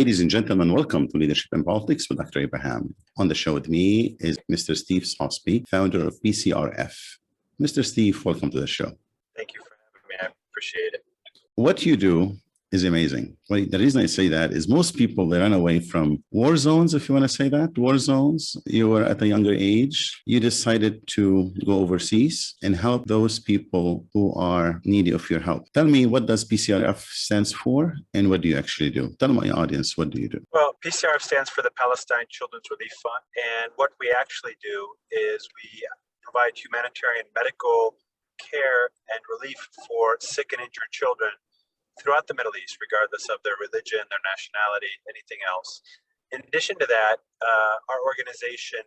Ladies and gentlemen, welcome to Leadership in Politics with Dr. Abraham. On the show with me is Mr. Steve Sosebee, founder of PCRF. Mr. Steve, welcome to the show. Thank you for having me. I appreciate it. What you do is amazing. Well, the reason I say that is most people, they run away from war zones, if you want to say that, war zones. You were at a younger age. You decided to go overseas and help those people who are needy of your help. Tell me, what does PCRF stands for and what do you actually do? Tell my audience, what do you do? Well, PCRF stands for the Palestine Children's Relief Fund. And what we actually do is we provide humanitarian medical care and relief for sick and injured children throughout the Middle East, regardless of their religion, their nationality, anything else. In addition to that, our organization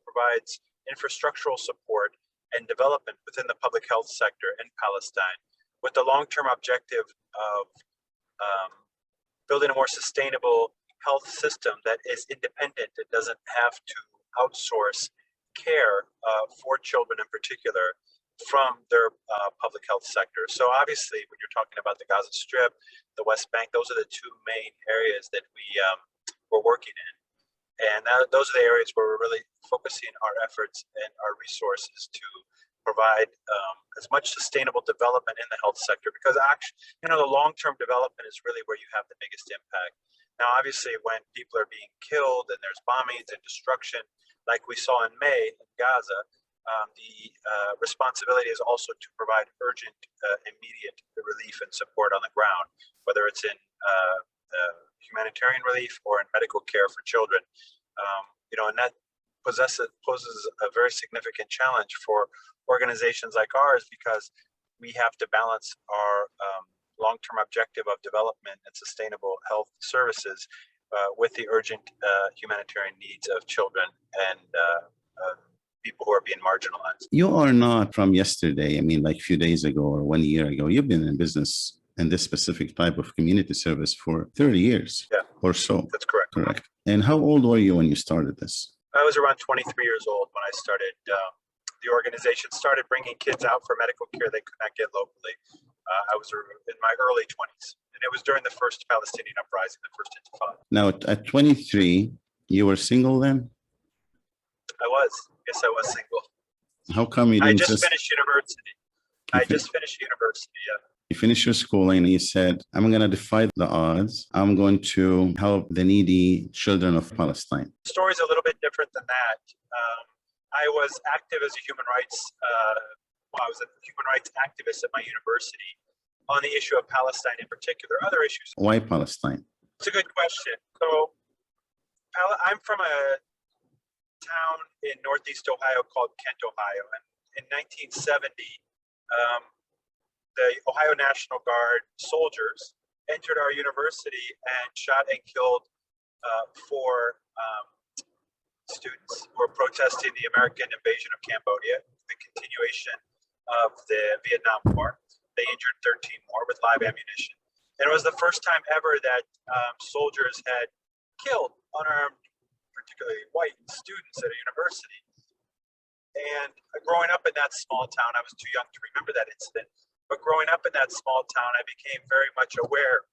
provides infrastructural support and development within the public health sector in Palestine with the long-term objective of building a more sustainable health system that is independent. It doesn't have to outsource care for children in particular from their public health sector. So obviously, when you're talking about the Gaza Strip, the West Bank, those are the two main areas that we're working in. And those are the areas where we're really focusing our efforts and our resources to provide as much sustainable development in the health sector, because actually, the long-term development is really where you have the biggest impact. Now, obviously, when people are being killed and there's bombings and destruction, like we saw in May in Gaza, the responsibility is also to provide urgent, immediate relief and support on the ground, whether it's in humanitarian relief or in medical care for children. And that poses a very significant challenge for organizations like ours, because we have to balance our long-term objective of development and sustainable health services with the urgent humanitarian needs of children and people who are being marginalized. You are not from yesterday. I mean, like a few days ago or 1 year ago. You've been in business in this specific type of community service for 30 years or so. That's correct. Correct. And how old were you when you started this? I was around 23 years old when I started. The organization started bringing kids out for medical care they could not get locally. I was in my early 20s, and it was during the first Palestinian uprising, the first Intifada. Now, at 23, you were single then? I was. Yes, I was single. How come you didn't finished university. I just finished university, yeah. You finished your schooling and you said, I'm going to defy the odds. I'm going to help the needy children of Palestine. The story's a little bit different than that. I was active as a human rights, I was a human rights activist at my university on the issue of Palestine in particular, other issues. Why Palestine? It's a good question. So I'm from a town in Northeast Ohio called Kent, Ohio. And in 1970, the Ohio National Guard soldiers entered our university and shot and killed four students who were protesting the American invasion of Cambodia, the continuation of the Vietnam War. They injured 13 more with live ammunition. And it was the first time ever that soldiers had killed unarmed, particularly white students at a university. And growing up in that small town, I was too young to remember that incident, but growing up in that small town, I became very much aware,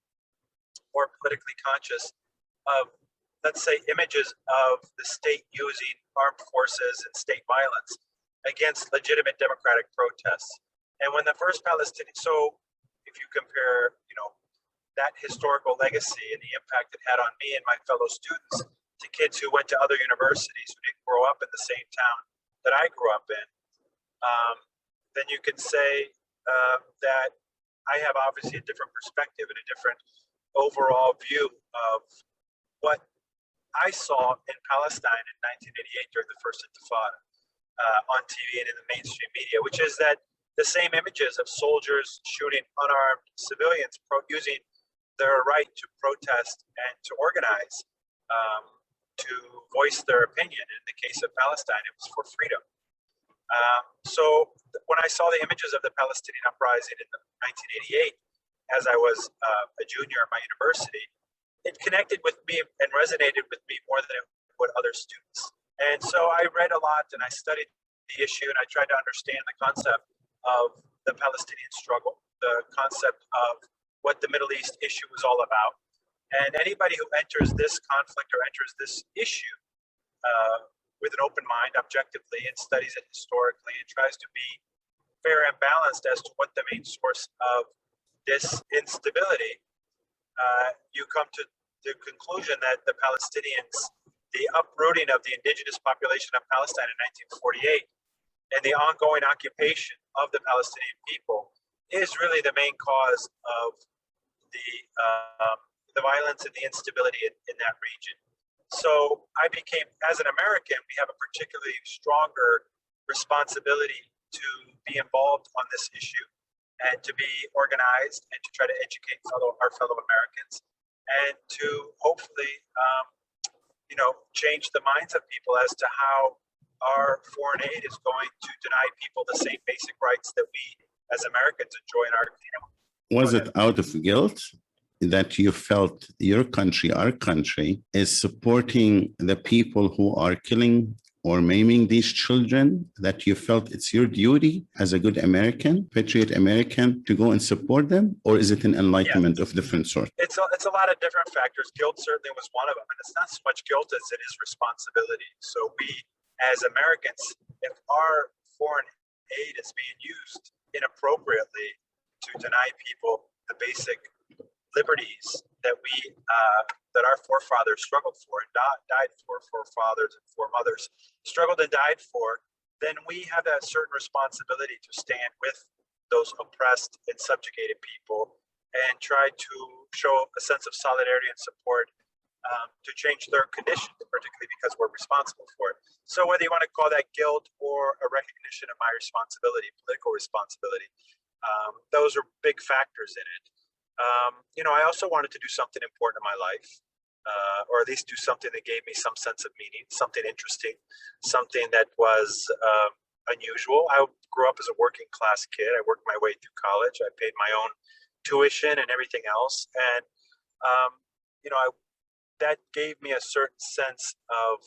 more politically conscious of, let's say, images of the state using armed forces and state violence against legitimate democratic protests. And when the first Palestinian, so if you compare, that historical legacy and the impact it had on me and my fellow students to kids who went to other universities who didn't grow up in the same town that I grew up in, then you can say that I have obviously a different perspective and a different overall view of what I saw in Palestine in 1988 during the first Intifada on TV and in the mainstream media, which is that the same images of soldiers shooting unarmed civilians using their right to protest and to organize, to voice their opinion. In the case of Palestine, it was for freedom. So when I saw the images of the Palestinian uprising in 1988, as I was a junior at my university, it connected with me and resonated with me more than it would other students. And so I read a lot and I studied the issue and I tried to understand the concept of the Palestinian struggle, the concept of what the Middle East issue was all about. And anybody who enters this conflict or enters this issue with an open mind, objectively, and studies it historically, and tries to be fair and balanced as to what the main source of this instability, you come to the conclusion that the Palestinians, the uprooting of the indigenous population of Palestine in 1948 and the ongoing occupation of the Palestinian people is really the main cause of the violence and the instability in that region. So I became, as an American, we have a particularly stronger responsibility to be involved on this issue and to be organized and to try to educate our fellow Americans and to hopefully, change the minds of people as to how our foreign aid is going to deny people the same basic rights that we as Americans enjoy in our family. Was it out of guilt that you felt your country, our country, is supporting the people who are killing or maiming these children, that you felt it's your duty as a good American, patriot American, to go and support them? Or is it an enlightenment of different sort? It's a lot of different factors. Guilt certainly was one of them. And it's not so much guilt as it is responsibility. So we, as Americans, if our foreign aid is being used inappropriately to deny people the basic liberties that that our forefathers struggled for and died for, forefathers and foremothers struggled and died for, then we have that certain responsibility to stand with those oppressed and subjugated people and try to show a sense of solidarity and support to change their condition, particularly because we're responsible for it. So whether you want to call that guilt or a recognition of my responsibility, political responsibility, those are big factors in it. I also wanted to do something important in my life, or at least do something that gave me some sense of meaning, something interesting, something that was unusual. I grew up as a working class kid. I worked my way through college. I paid my own tuition and everything else. And, that gave me a certain sense of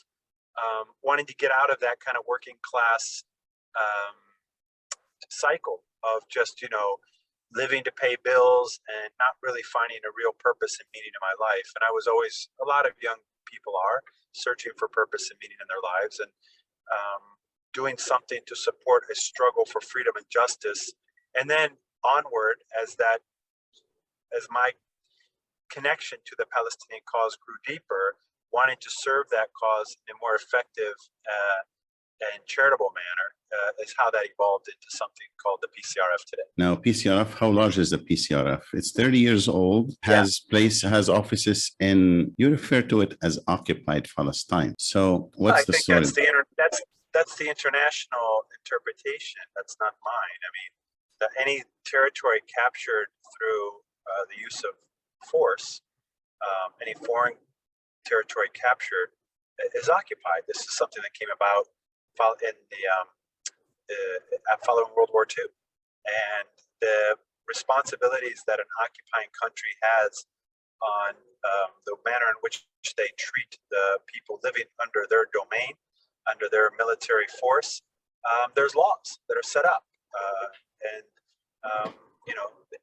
wanting to get out of that kind of working class cycle of just, living to pay bills and not really finding a real purpose and meaning in my life. And I was always, a lot of young people are searching for purpose and meaning in their lives, and doing something to support a struggle for freedom and justice. And then onward, as my connection to the Palestinian cause grew deeper, wanting to serve that cause in a more effective and charitable manner is how that evolved into something called the PCRF today. Now, PCRF, how large is the PCRF? It's 30 years old, has offices in, you refer to it as occupied Palestine. So what's the story? That's the international interpretation. That's not mine. I mean, any territory captured through the use of force, any foreign territory captured is occupied. This is something that came about in following World War II, and the responsibilities that an occupying country has on the manner in which they treat the people living under their domain, under their military force. There's laws that are set up, the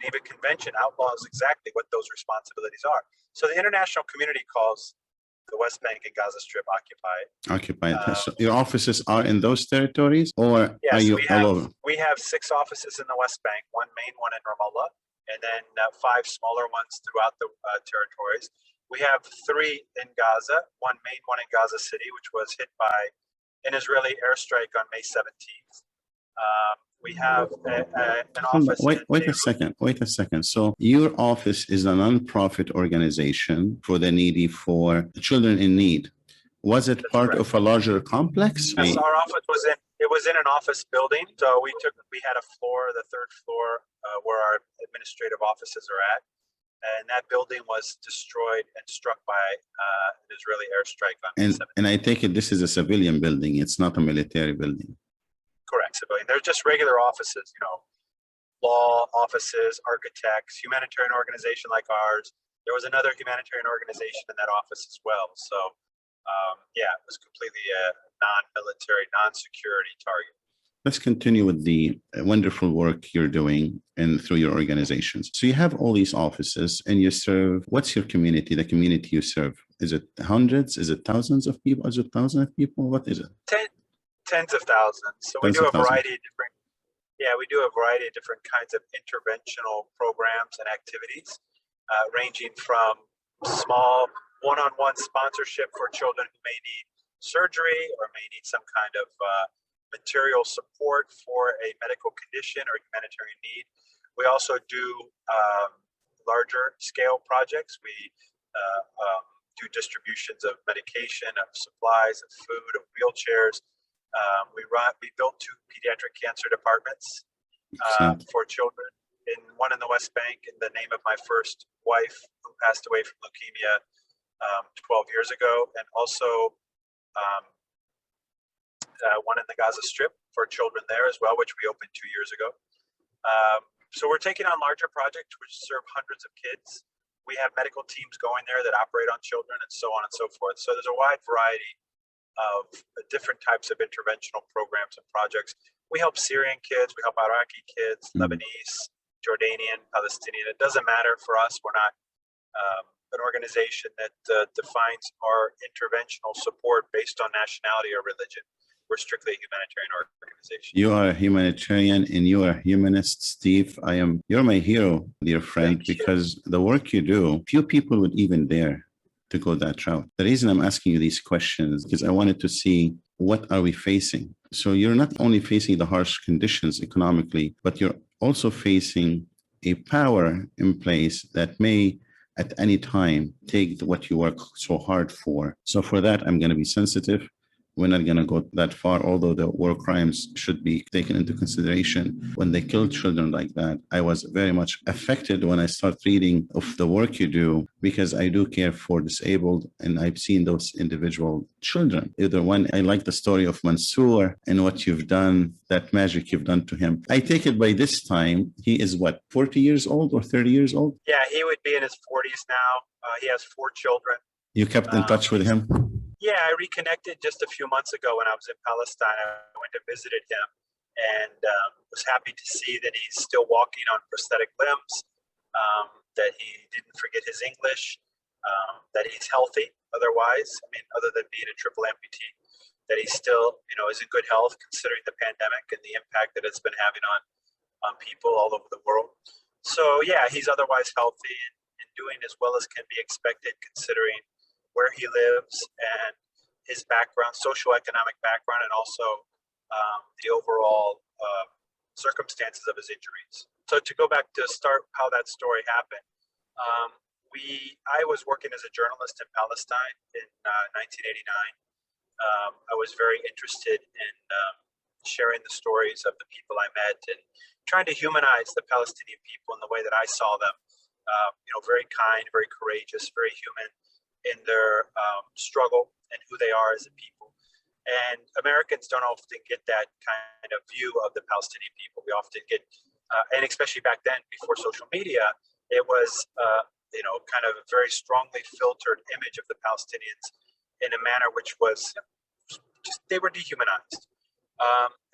Geneva Convention outlaws exactly what those responsibilities are. So the international community calls the West Bank and Gaza Strip occupied. So your offices are in those territories, or yes, are you all over? We have 6 offices in the West Bank, one main one in Ramallah, and then 5 smaller ones throughout the territories. We have 3 in Gaza, one main one in Gaza City, which was hit by an Israeli airstrike on May 17th. We have an office. Wait a second. So your office is a non-profit organization for the needy, for children in need. Was it part of a larger complex? Yes, our office was in an office building. So we had a floor, the 3rd floor, where our administrative offices are at. And that building was destroyed and struck by an Israeli airstrike on May 17th. And I take it this is a civilian building. It's not a military building. Correct, civilian. They're just regular offices, law offices, architects, humanitarian organization like ours. There was another humanitarian organization in that office as well. So, it was completely a non-military, non-security target. let's continue with the wonderful work you're doing and through your organizations. So you have all these offices and you serve, what's your community, the community you serve? Is it hundreds? Is it thousands of people? Is it thousands of people? What is it? Tens of thousands. So we Tens do of a thousands. variety of different, we do a variety of different kinds of interventional programs and activities, ranging from small one-on-one sponsorship for children who may need surgery or may need some kind of material support for a medical condition or humanitarian need. We also do larger scale projects. We do distributions of medication, of supplies, of food, of wheelchairs. We built 2 pediatric cancer departments for children, one in the West Bank in the name of my first wife who passed away from leukemia 12 years ago, and also one in the Gaza Strip for children there as well, which we opened 2 years ago. So we're taking on larger projects which serve hundreds of kids. We have medical teams going there that operate on children and so on and so forth. So there's a wide variety of different types of interventional programs and projects. We help Syrian kids, we help Iraqi kids, Lebanese, Jordanian, Palestinian. It doesn't matter for us. We're not an organization that defines our interventional support based on nationality or religion. We're strictly a humanitarian organization. You are a humanitarian and you are a humanist, Steve. You're my hero, dear friend, because the work you do, few people would even dare to go that route. The reason I'm asking you these questions is I wanted to see what are we facing. So you're not only facing the harsh conditions economically, but you're also facing a power in place that may at any time take what you work so hard for. So for that, I'm going to be sensitive. We're not going to go that far, although the war crimes should be taken into consideration. When they kill children like that, I was very much affected when I start reading of the work you do, because I do care for disabled, and I've seen those individual children. Either one, I like the story of Mansour and what you've done, that magic you've done to him. I take it by this time, he is what, 40 years old or 30 years old? Yeah, he would be in his 40s now. He has 4 children. You kept in touch with him? Yeah, I reconnected just a few months ago when I was in Palestine. I went and visited him and was happy to see that he's still walking on prosthetic limbs, that he didn't forget his English, that he's healthy otherwise, other than being a triple amputee, that he still, is in good health considering the pandemic and the impact that it's been having on people all over the world. So yeah, he's otherwise healthy and doing as well as can be expected considering where he lives and his background, socioeconomic background, and also the overall circumstances of his injuries. So to go back to start how that story happened, I was working as a journalist in Palestine in 1989. I was very interested in sharing the stories of the people I met and trying to humanize the Palestinian people in the way that I saw them. Very kind, very courageous, very human in their struggle and who they are as a people. And Americans don't often get that kind of view of the Palestinian people. We often get, and especially back then before social media, it was, kind of a very strongly filtered image of the Palestinians in a manner which was just, they were dehumanized.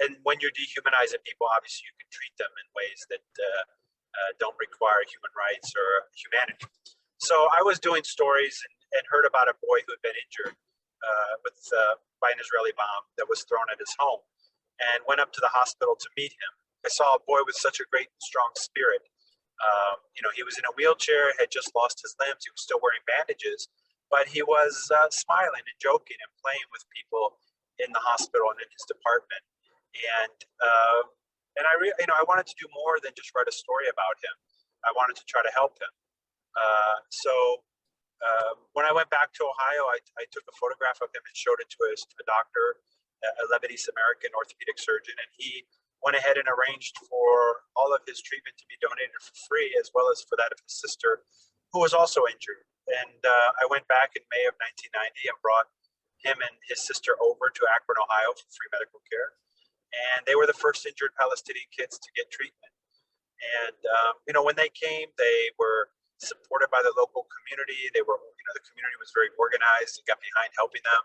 And when you're dehumanizing people, obviously you can treat them in ways that don't require human rights or humanity. So I was doing stories and heard about a boy who had been injured by an Israeli bomb that was thrown at his home, and went up to the hospital to meet him. I saw a boy with such a great and strong spirit. He was in a wheelchair, had just lost his limbs. He was still wearing bandages, but he was smiling and joking and playing with people in the hospital and in his department. And I wanted to do more than just write a story about him. I wanted to try to help him. When I went back to Ohio, I took a photograph of him and showed it to a doctor, a Lebanese American orthopedic surgeon, and he went ahead and arranged for all of his treatment to be donated for free, as well as for that of his sister, who was also injured. And I went back in May of 1990 and brought him and his sister over to Akron, Ohio for free medical care. And they were the first injured Palestinian kids to get treatment. And, when they came, they were supported by the local community. They were, the community was very organized and got behind helping them.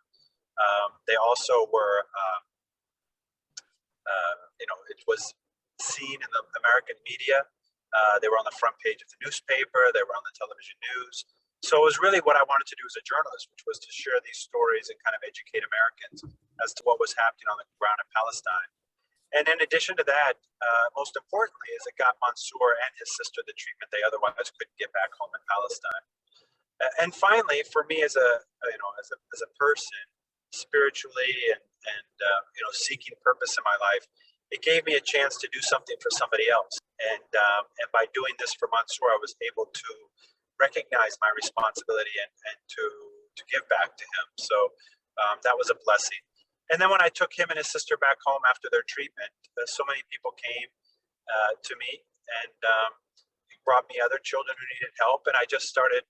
They also were it was seen in the American media. They were on the front page of the newspaper. They were on the television news. So it was really what I wanted to do as a journalist, which was to share these stories and kind of educate Americans as to what was happening on the ground in Palestine. And in addition to that, most importantly, is it got Mansour and his sister the treatment they otherwise couldn't get back home in Palestine. And finally, for me as a person, spiritually and seeking purpose in my life, it gave me a chance to do something for somebody else. And by doing this for Mansour, I was able to recognize my responsibility and to give back to him. So that was a blessing. And then when I took him and his sister back home after their treatment, so many people came to me and brought me other children who needed help. And I just started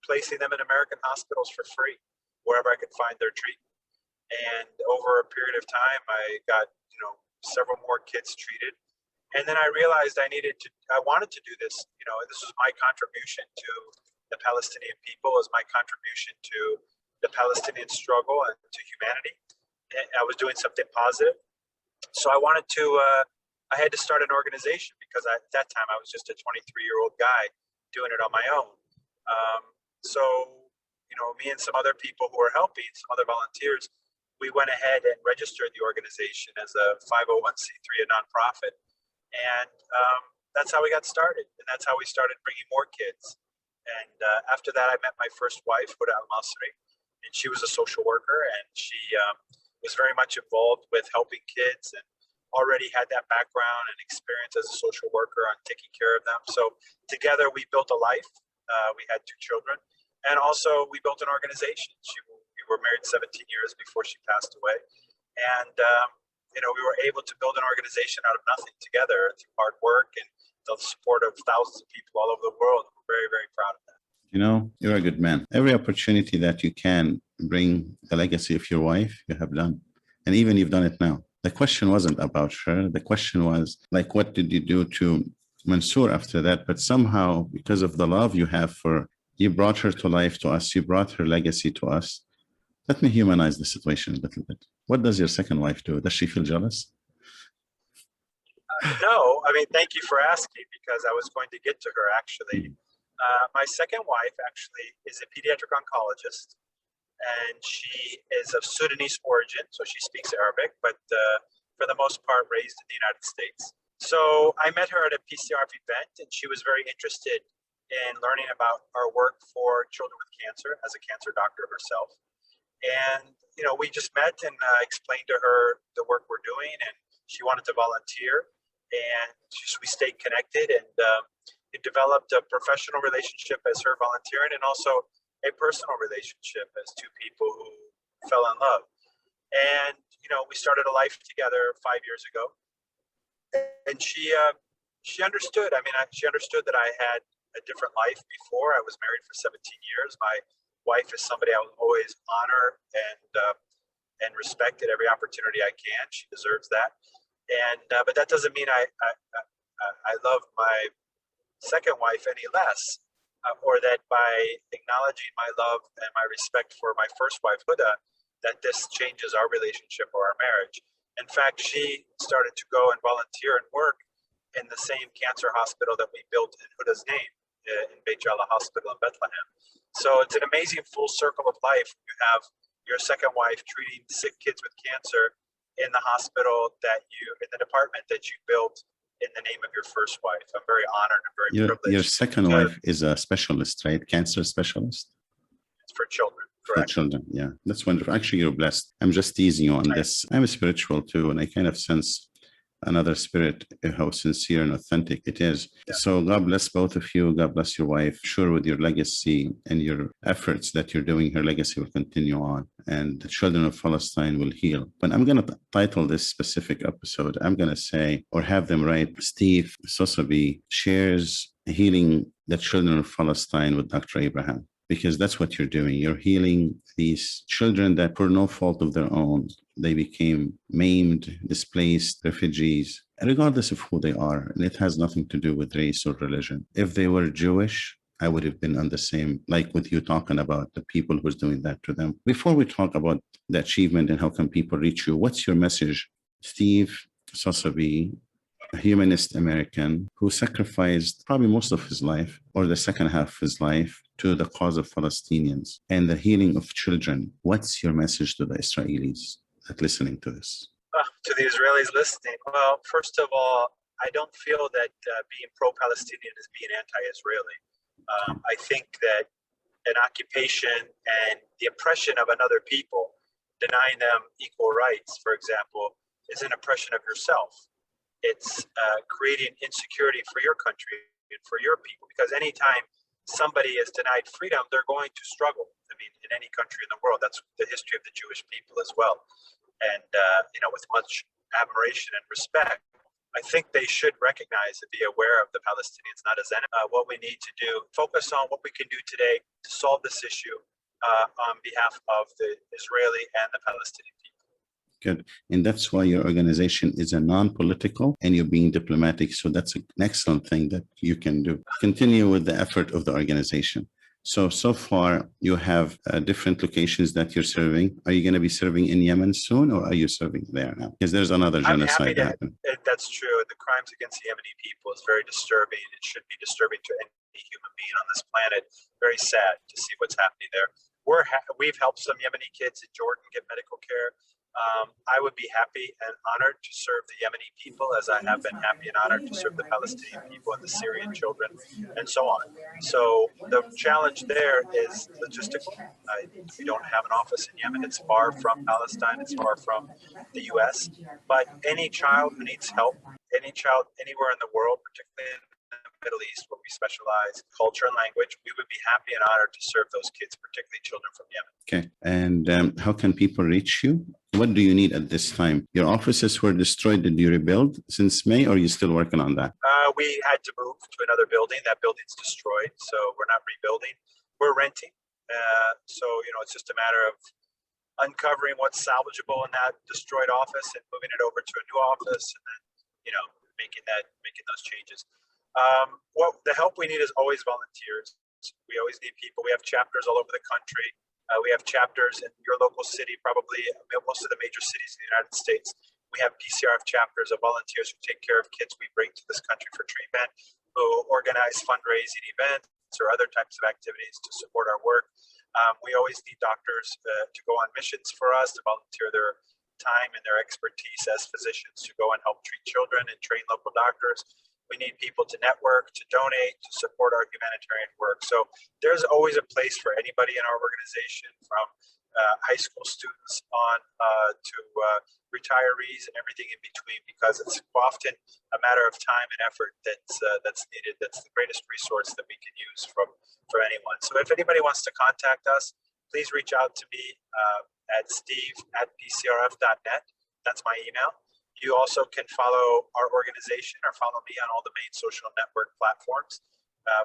placing them in American hospitals for free, wherever I could find their treatment. And over a period of time, I got, several more kids treated. And then I realized I wanted to do this. This was my contribution to the Palestinian people, as my contribution to the Palestinian struggle and to humanity. And I was doing something positive. So I wanted to, I had to start an organization because at that time I was just a 23-year-old guy doing it on my own. So me and some other people who were helping, some other volunteers, we went ahead and registered the organization as a 501c3, a nonprofit. And that's how we got started. And that's how we started bringing more kids. And after that, I met my first wife, Khoureis al-Masri, and she was a social worker, and she was very much involved with helping kids and already had that background and experience as a social worker on taking care of them. So together we built a life. We had 2 children. And also we built an organization. We were married 17 years before she passed away. And, we were able to build an organization out of nothing together through hard work and the support of thousands of people all over the world. We're very, very proud of that. You're a good man. Every opportunity that you can bring the legacy of your wife, you have done. And even you've done it now. The question wasn't about her. The question was, what did you do to Mansour after that? But somehow, because of the love you have for, you brought her to life to us. You brought her legacy to us. Let me humanize the situation a little bit. What does your second wife do? Does she feel jealous? No, thank you for asking, because I was going to get to her actually. My second wife actually is a pediatric oncologist, and she is of Sudanese origin, so she speaks Arabic, but for the most part raised in the United States. So I met her at a PCRF event, and she was very interested in learning about our work for children with cancer as a cancer doctor herself. And, we just met and explained to her the work we're doing, and she wanted to volunteer, and we stayed connected, and it developed a professional relationship as her volunteering, and also a personal relationship as 2 people who fell in love. And, we started a life together 5 years ago, and she understood. She understood that I had a different life before. I was married for 17 years. My wife is somebody I will always honor and respect at every opportunity I can. She deserves that. And but that doesn't mean I love my second wife any less, or that by acknowledging my love and my respect for my first wife, Huda, that this changes our relationship or our marriage. In fact, she started to go and volunteer and work in the same cancer hospital that we built in Huda's name, in Beit Jala Hospital in Bethlehem. So it's an amazing full circle of life. You have your second wife treating sick kids with cancer in the hospital in the department that you built in the name of your first wife. I'm very honored and very privileged. Your second wife is a specialist, right? Cancer specialist? It's for children, correct? For children, yeah. That's wonderful. Actually, you're blessed. I'm just teasing you on this. I'm spiritual too, and I kind of sense another spirit, how sincere and authentic it is. Yeah. So God bless both of you. God bless your wife. Sure, with your legacy and your efforts that you're doing, her legacy will continue on, and the children of Palestine will heal. But I'm going to title this specific episode, I'm going to say, or have them write, Steve Sosebee shares healing the children of Palestine with Dr. Abraham. Because that's what you're doing. You're healing these children that, for no fault of their own, they became maimed, displaced, refugees, regardless of who they are. And it has nothing to do with race or religion. If they were Jewish, I would have been on the same, like with you talking about the people who's doing that to them. Before we talk about the achievement and how can people reach you, what's your message Steve Sosebee, a humanist American who sacrificed probably most of his life or the second half of his life to the cause of Palestinians and the healing of children. What's your message to the Israelis that listening to this? To the Israelis listening, well, first of all, I don't feel that being pro-Palestinian is being anti-Israeli. I think that an occupation and the oppression of another people, denying them equal rights, for example, is an oppression of yourself. It's creating insecurity for your country and for your people, because anytime somebody is denied freedom, they're going to struggle. I mean, in any country in the world, that's the history of the Jewish people as well. And, with much admiration and respect, I think they should recognize and be aware of the Palestinians not as enemies. What we need to do, focus on what we can do today to solve this issue on behalf of the Israeli and the Palestinian people. Good. And that's why your organization is a non-political and you're being diplomatic. So that's an excellent thing that you can do. Continue with the effort of the organization. So far you have different locations that you're serving. Are you going to be serving in Yemen soon, or are you serving there now? Because there's another genocide happening. That's true. The crimes against the Yemeni people is very disturbing. It should be disturbing to any human being on this planet. Very sad to see what's happening there. We've helped some Yemeni kids in Jordan get medical care. I would be happy and honored to serve the Yemeni people, as I have been happy and honored to serve the Palestinian people and the Syrian children, and so on. So the challenge there is logistical. We don't have an office in Yemen. It's far from Palestine. It's far from the U.S. But any child who needs help, any child anywhere in the world, particularly in the Middle East, where we specialize culture and language, we would be happy and honored to serve those kids, particularly children from Yemen. Okay. And how can people reach you? What do you need at this time? Your offices were destroyed. Did you rebuild since May, or are you still working on that? We had to move to another building. That building's destroyed, so we're not rebuilding. We're renting. So, it's just a matter of uncovering what's salvageable in that destroyed office and moving it over to a new office, and then, making those changes. The help we need is always volunteers. We always need people. We have chapters all over the country. We have chapters in your local city, probably most of the major cities in the United States. We have PCRF chapters of volunteers who take care of kids we bring to this country for treatment, who organize fundraising events or other types of activities to support our work. We always need doctors to go on missions for us, to volunteer their time and their expertise as physicians to go and help treat children and train local doctors. We need people to network, to donate, to support our humanitarian work. So there's always a place for anybody in our organization, from high school students on to retirees and everything in between, because it's often a matter of time and effort that's needed. That's the greatest resource that we can use for anyone. So if anybody wants to contact us, please reach out to me at steve@pcrf.net. That's my email. You also can follow our organization or follow me on all the main social network platforms,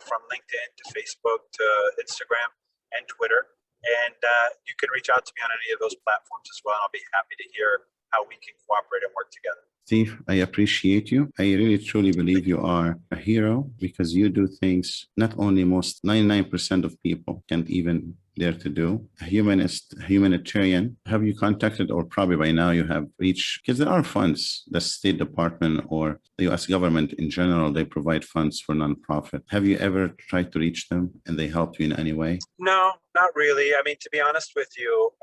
from LinkedIn to Facebook to Instagram and Twitter. And you can reach out to me on any of those platforms as well. I'll be happy to hear how we can cooperate and work together. Steve, I appreciate you. I really truly believe you are a hero, because you do things not only 99% of people can't even dare to do. A humanist, humanitarian. Have you contacted, or probably by now you have reached, because there are funds, the State Department or the US government in general, they provide funds for nonprofit. Have you ever tried to reach them and they helped you in any way? No, not really. I mean, to be honest with you,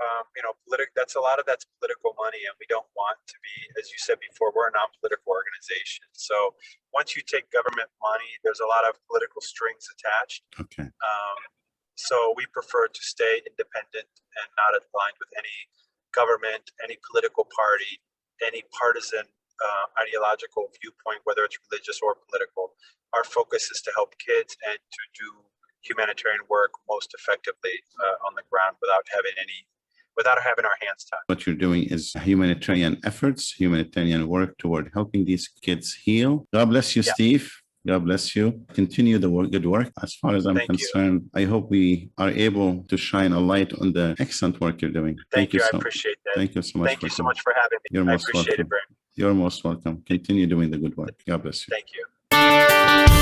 that's a lot of that's political money, and we don't want to be, as you said before, we're a non-political organization. So once you take government money, there's a lot of political strings attached. Okay. So we prefer to stay independent and not aligned with any government, any political party, any partisan ideological viewpoint, whether it's religious or political. Our focus is to help kids and to do humanitarian work most effectively on the ground without having our hands tied. What you're doing is humanitarian efforts, humanitarian work toward helping these kids heal. God bless you, yeah. Steve. God bless you. Continue the good work. As far as I'm concerned, I hope we are able to shine a light on the excellent work you're doing. Thank you. I appreciate that. Thank you so much. Thank you so much for having me. You're most welcome. It very much. You're most welcome. Continue doing the good work. God bless you. Thank you.